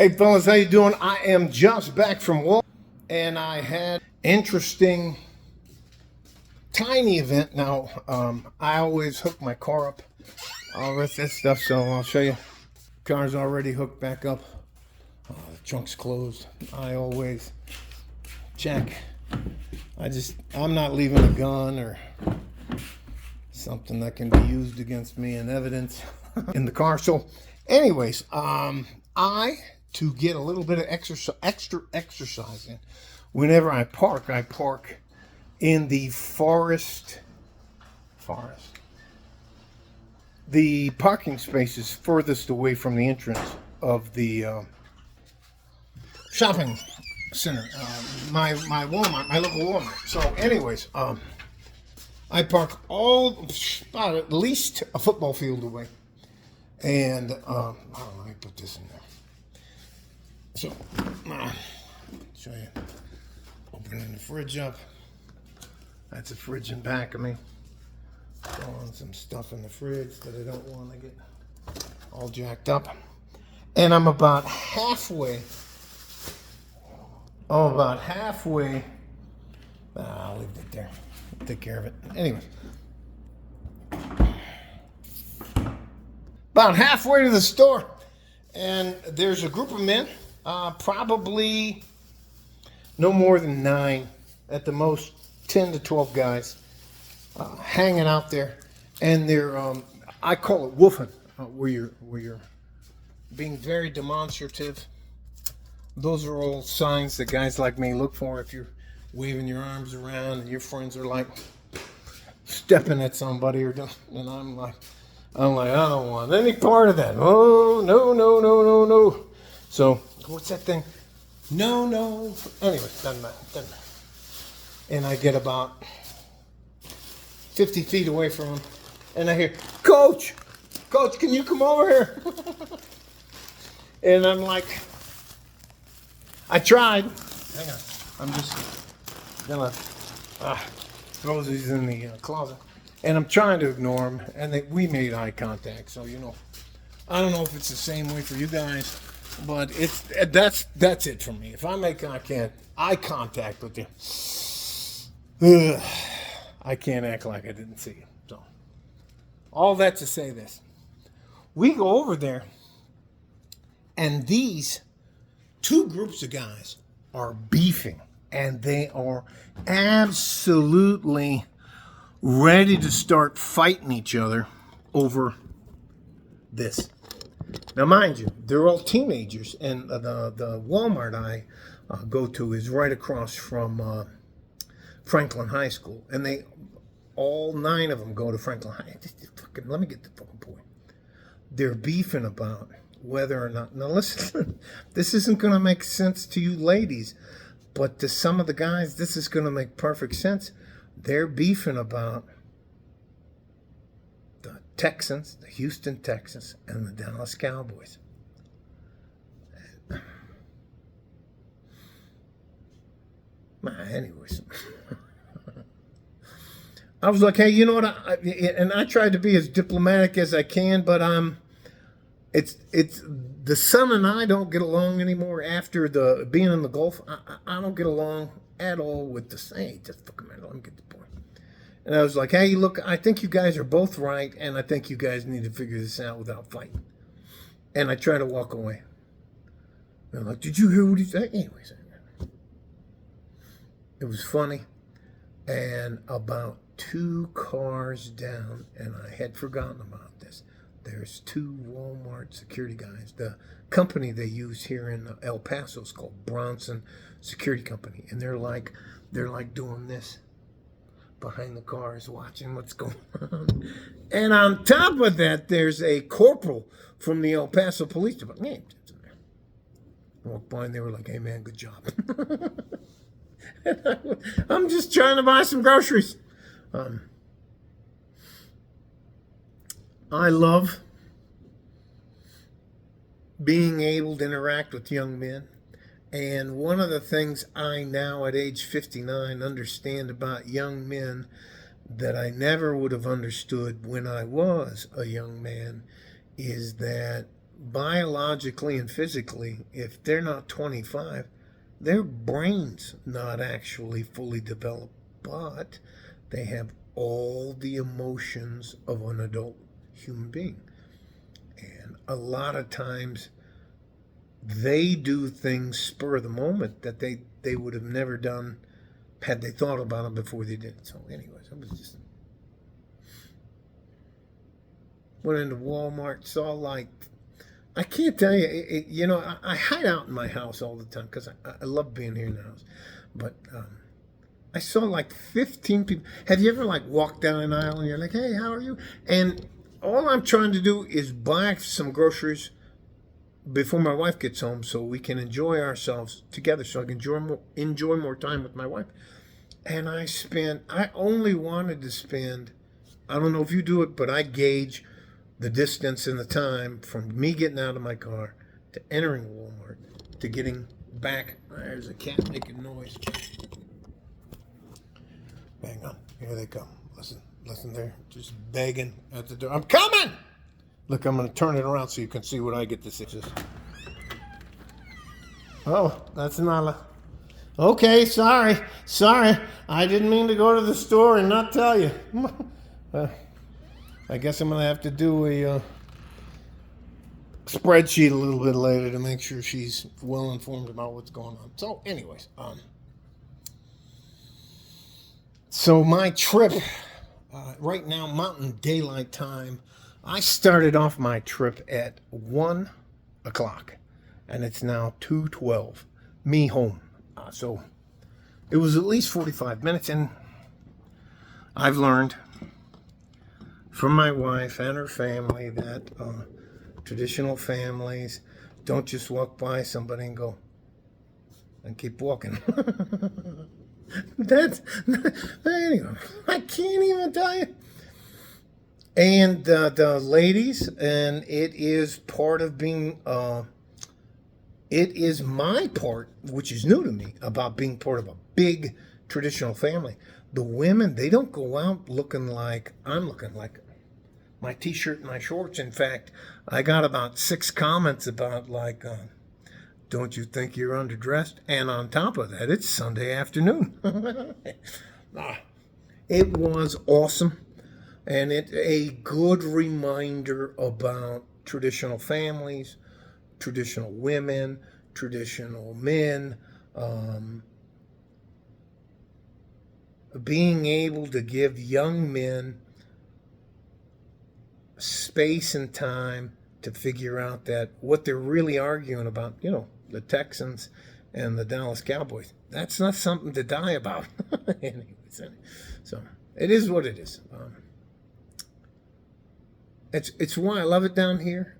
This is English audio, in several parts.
Hey fellas, how you doing? I am just back from work, and I had interesting tiny event. Now, I always hook my car up, all with that stuff. So I'll show you. Car's already hooked back up. The trunk's closed. I always check. I'm not leaving a gun or something that can be used against me in evidence in the car. So, anyways, to get a little bit of extra exercise in. Whenever I park in the forest. The parking space is furthest away from the entrance of the shopping center. My Walmart, my local Walmart. So, anyways, I park about at least a football field away, and let me put this in there. So, show you. Opening the fridge up. That's a fridge in back of me. Throwing some stuff in the fridge that I don't want to get all jacked up. And I'm about halfway. I'll leave it there. Take care of it. Anyway. About halfway to the store. And there's a group of men. Probably no more than 9, at the most 10 to 12 guys hanging out there, and they're I call it woofing, where you're being very demonstrative. Those are all signs that guys like me look for. If you're waving your arms around and your friends are like stepping at somebody or doing, and I'm like I don't want any part of that. Oh no. So what's that thing? No. Anyway, doesn't matter. And I get about 50 feet away from him, and I hear, Coach, can you come over here? And I'm like, I tried. Hang on. I'm just gonna throw these in the closet. And I'm trying to ignore him, and we made eye contact. So, I don't know if it's the same way for you guys, but that's it for me. If I make eye contact with you, I can't act like I didn't see you. So, all that to say this. We go over there, and these 2 groups of guys are beefing, and they are absolutely ready to start fighting each other over this. Now, mind you, they're all teenagers, and the Walmart I go to is right across from Franklin High School, and all 9 of them go to Franklin High. Let me get the fucking point. They're beefing about whether or not. Now, listen, this isn't going to make sense to you ladies, but to some of the guys, this is going to make perfect sense. They're beefing about the Texans, the Houston Texans, and the Dallas Cowboys. Anyways, I was like, hey, you know what? I tried to be as diplomatic as I can, but it's the son and I don't get along anymore after being in the Gulf. I don't get along at all with the hey, just fucking man, let me get the point. And I was like, hey, look, I think you guys are both right, and I think you guys need to figure this out without fighting. And I try to walk away. And I'm like, did you hear what he said? Anyways, it was funny. And about 2 cars down, and I had forgotten about this, there's 2 Walmart security guys. The company they use here in El Paso is called Bronson Security Company, and they're like doing this behind the cars, watching what's going on. And on top of that, there's a corporal from the El Paso Police Department. Walked by, and they were like, "Hey man, good job." I'm just trying to buy some groceries. I love being able to interact with young men. And one of the things I now at age 59 understand about young men that I never would have understood when I was a young man is that biologically and physically, if they're not 25, their brain's not actually fully developed, but they have all the emotions of an adult human being. And a lot of times they do things spur of the moment that they would have never done had they thought about them before they did it. So anyways, I was just went into Walmart, saw like, I can't tell you, you know, I hide out in my house all the time because I love being here in the house. But I saw like 15 people. Have you ever like walked down an aisle and you're like, hey, how are you? And all I'm trying to do is buy some groceries before my wife gets home so we can enjoy ourselves together, so I can enjoy more time with my wife. And I only wanted to spend, I don't know if you do it, but I gauge the distance and the time from me getting out of my car to entering Walmart to getting back. There's a cat making noise. Hang on, here they come. Listen, they're just begging at the door. I'm coming! Look, I'm going to turn it around so you can see what I get to see. Oh, that's not a... Okay, sorry. I didn't mean to go to the store and not tell you. I guess I'm going to have to do a spreadsheet a little bit later to make sure she's well informed about what's going on. So, anyways, so my trip, right now, Mountain Daylight Time, I started off my trip at 1 o'clock, and it's now 2:12, me home. So it was at least 45 minutes, and I've learned from my wife and her family that traditional families don't just walk by somebody and go and keep walking. That's anyway, I can't even tell you. And the ladies, and it is part of being, it is my part, which is new to me, about being part of a big traditional family. The women, they don't go out looking like I'm looking, like my t-shirt and my shorts. In fact, I got about 6 comments about like, don't you think you're underdressed? And on top of that, it's Sunday afternoon. It was awesome. And it's a good reminder about traditional families, traditional women, traditional men, being able to give young men space and time to figure out that what they're really arguing about, you know, the Texans and the Dallas Cowboys, that's not something to die about. Anyways, so it is what it is. It's why I love it down here.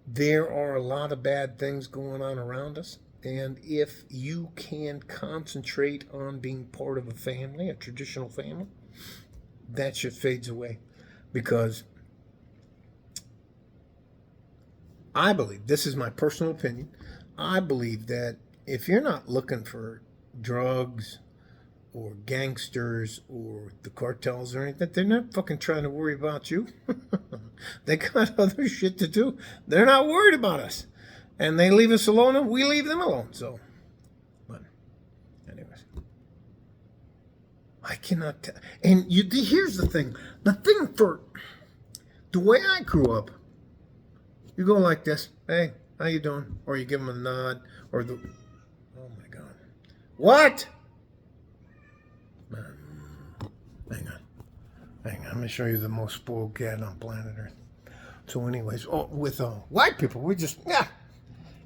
There are a lot of bad things going on around us, and if you can concentrate on being part of a family, a traditional family, that shit fades away. Because I believe, this is my personal opinion, I believe that if you're not looking for drugs or gangsters or the cartels or anything, they're not fucking trying to worry about you. They got other shit to do. They're not worried about us. And they leave us alone and we leave them alone. So, but anyways. I cannot tell. And here's the thing. The thing for the way I grew up, you go like this. Hey, how you doing? Or you give them a nod. Or the... Oh my God. What? Hang on. I'm going to show you the most spoiled cat on planet Earth. So anyways, with white people, we just, yeah.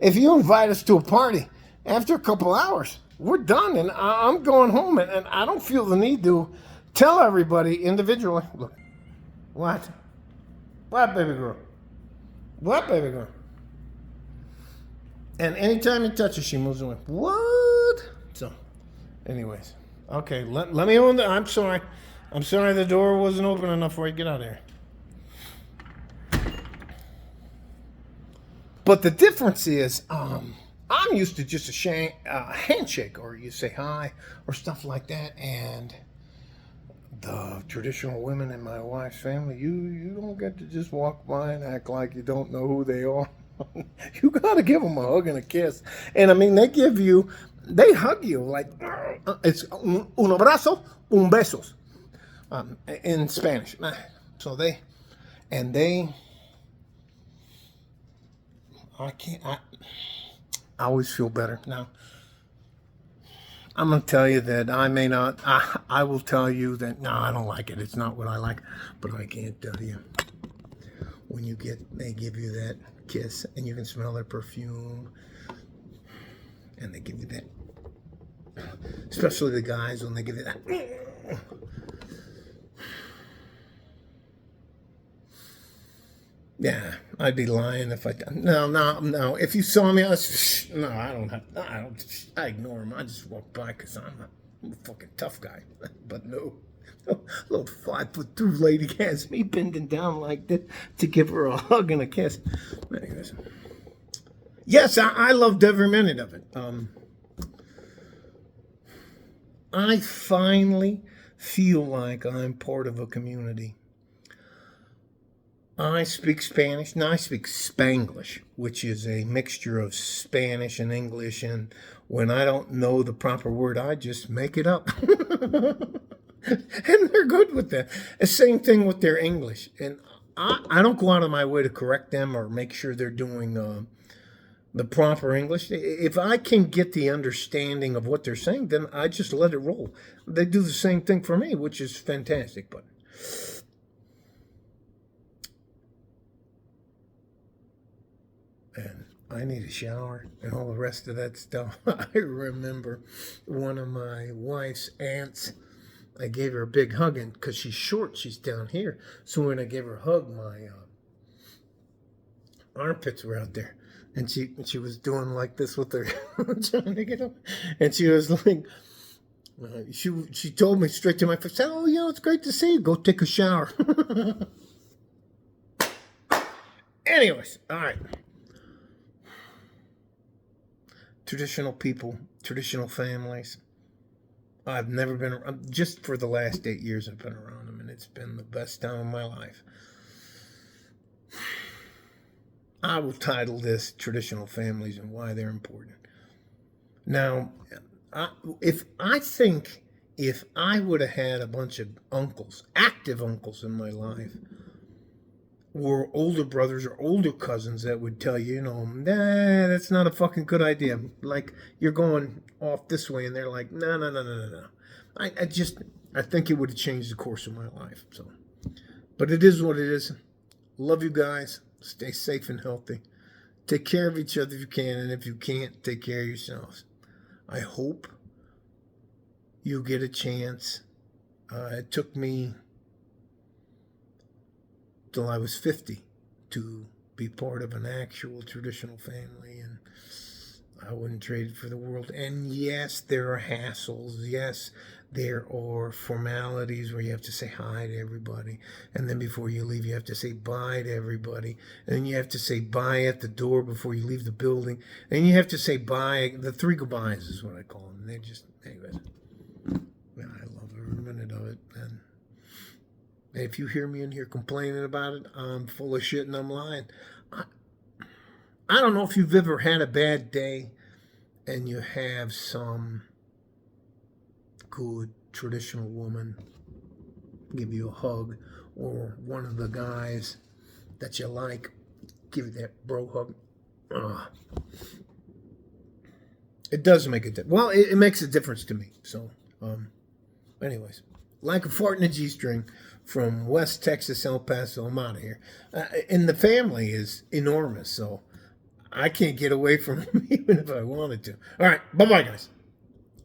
If you invite us to a party, after a couple hours, we're done. And I'm going home. And I don't feel the need to tell everybody individually. Look. What? What, baby girl? What, baby girl? And anytime you touch her, she moves away. What? So, anyways. Okay, let me own the... I'm sorry the door wasn't open enough for you to get out of here. But the difference is, I'm used to just a handshake, or you say hi, or stuff like that. And the traditional women in my wife's family, you don't get to just walk by and act like you don't know who they are. You gotta give them a hug and a kiss. And I mean, they hug you like, it's un abrazo, un besos, in Spanish. So I always feel better. Now, I'm going to tell you that I may not, I will tell you that, no, I don't like it. It's not what I like. But I can't tell you. When they give you that kiss and you can smell their perfume. And they give you that. Especially the guys when they give you that. Yeah, I'd be lying if I. No. If you saw me, I ignore him. I just walk by because I'm a fucking tough guy. But no, little 5'2" lady has me bending down like this to give her a hug and a kiss. Anyways, yes, I loved every minute of it. I finally feel like I'm part of a community. I speak Spanish. Now I speak Spanglish, which is a mixture of Spanish and English. And when I don't know the proper word, I just make it up. And they're good with that. The same thing with their English. And I don't go out of my way to correct them or make sure they're doing the proper English. If I can get the understanding of what they're saying, then I just let it roll. They do the same thing for me, which is fantastic. But and I need a shower and all the rest of that stuff. I remember one of my wife's aunts, I gave her a big hug, and because she's short, she's down here. So when I gave her a hug, my armpits were out there. And she was doing like this with her, trying to get up. And she was like, she told me straight to my face, oh, it's great to see you. Go take a shower. Anyways, all right. Traditional people, traditional families. I've never been around, just for the last 8 years I've been around them, and it's been the best time of my life. I will title this Traditional Families and Why They're Important. Now, if I would have had a bunch of uncles, active uncles in my life, or older brothers or older cousins that would tell you, that's not a fucking good idea. Like, you're going off this way, and they're like, no. I think it would have changed the course of my life. So, but it is what it is. Love you guys. Stay safe and healthy. Take care of each other if you can, and if you can't, take care of yourselves. I hope you get a chance. It took me till I was 50 to be part of an actual traditional family, and I wouldn't trade it for the world. And yes, there are hassles. Yes, there are formalities where you have to say hi to everybody, and then before you leave, you have to say bye to everybody, and then you have to say bye at the door before you leave the building, and you have to say bye. The 3 goodbyes is what I call them. They just, anyways, I love every minute of it, and if you hear me in here complaining about it, I'm full of shit and I'm lying. I don't know if you've ever had a bad day and you have some good traditional woman give you a hug, or one of the guys that you like give you that bro hug. It does make a difference. Well, it makes a difference to me. So, anyways, like a fart in a G-string from West Texas, El Paso. I'm out of here. And the family is enormous, so I can't get away from them even if I wanted to. All right, bye-bye, guys.